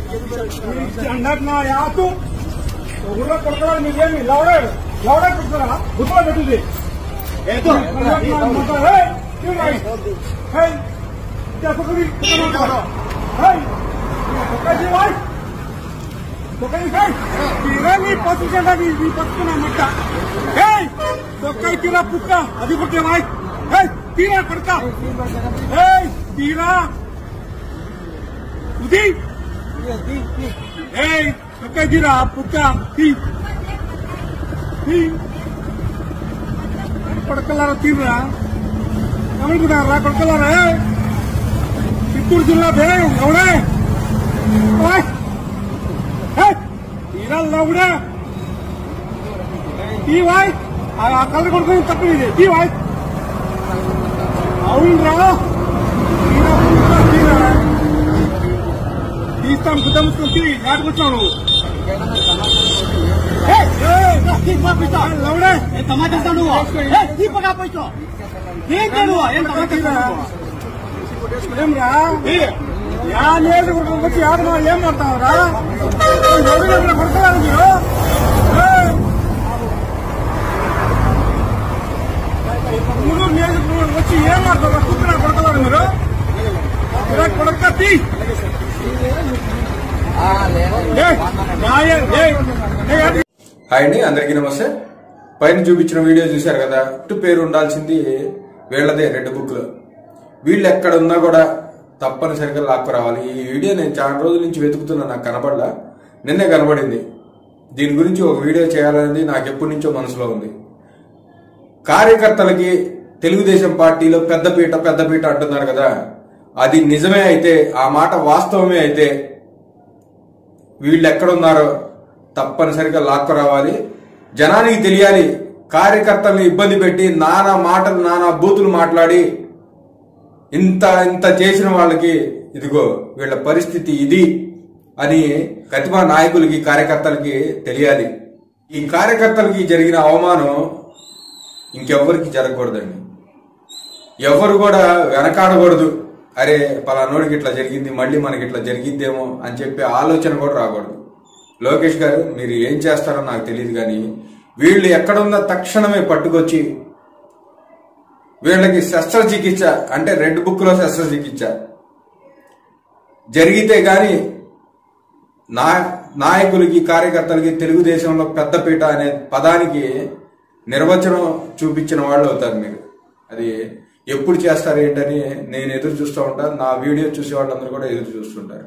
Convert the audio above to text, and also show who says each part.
Speaker 1: ना यहाँ तो पड़ता मीडियम लौड़ा लौड़ा पड़ता गुस्सा बैठी तीरा पुट्टा अभी पुट्टे भाई तीरा पड़ता तीरा उदी तीरा पुट्टा पड़कलारा तीरा तमिळनाडु पड़कलारा चित्तूर जिल्ला बे लवड़े तीरा लवड़े ती भाई कलर को तपी ती भाई అవునరా తీస్తాను గుద్ద ముసుకొని నాటుకొచ్చావు లవడే టమాటా నువ్వు దీపగా పోయితో ఏమ్రా యా లేదు వచ్చి యాదమా ఏం మాట్లాడతావురా కొడతారా మీరు వచ్చి ఏం మాట్లాడతారు కూతురా కొడతారు మీరు కొడక తీ
Speaker 2: హాయ్ అండి, అందరికీ నమస్తే. పైన చూపించిన వీడియో చూశారు కదా, పేరు ఉండాల్సింది వీళ్ళదే రెడ్ బుక్ లో. వీళ్ళు ఎక్కడ ఉన్నా కూడా తప్పనిసరిగా లాక్కు రావాలి. ఈ వీడియో నేను చాలా రోజుల నుంచి వెతుకుతున్నా, నాకు కనబడలా, నిన్నే కనబడింది. దీని గురించి ఒక వీడియో చేయాలనేది నాకు ఎప్పటి నుంచో మనసులో ఉంది. కార్యకర్తలకి తెలుగుదేశం పార్టీలో పెద్దపీట అంటున్నారు కదా, అది నిజమే అయితే, ఆ మాట వాస్తవమే అయితే వీళ్ళు ఎక్కడున్నారో తప్పనిసరిగా లాక్కు రావాలి. జనానికి తెలియాలి, కార్యకర్తల్ని ఇబ్బంది పెట్టి నానా మాటలు నానా బూతులు మాట్లాడి ఇంత చేసిన వాళ్ళకి ఇదిగో వీళ్ళ పరిస్థితి ఇది అని ప్రతిభా నాయకులకి కార్యకర్తలకి తెలియాలి. ఈ కార్యకర్తలకి జరిగిన అవమానం ఇంకెవ్వరికి జరగకూడదండి. ఎవరు కూడా వెనకాడకూడదు. అరే పలానోడికి ఇట్లా జరిగింది, మళ్ళీ మనకి ఇట్లా జరిగిద్దేమో అని చెప్పి ఆలోచన కూడా రాకూడదు. లోకేష్ గారు, మీరు ఏం చేస్తారో నాకు తెలియదు, కానీ వీళ్ళు ఎక్కడున్న తక్షణమే పట్టుకొచ్చి వీళ్ళకి శస్త్రచికిత్స, అంటే రెడ్ బుక్ లో శస్త్రచికిత్స జరిగితే గాని నాయకులకి కార్యకర్తలకి తెలుగుదేశంలో పెద్దపీట అనే పదానికి నిర్వచనం చూపించిన వాళ్ళు అవుతారు మీరు. అది ఎప్పుడు చేస్తారు ఏంటని నేను ఎదురు చూస్తూ ఉంటాను. నా వీడియో చూసే వాళ్ళందరూ కూడా ఎదురు చూస్తుంటారు.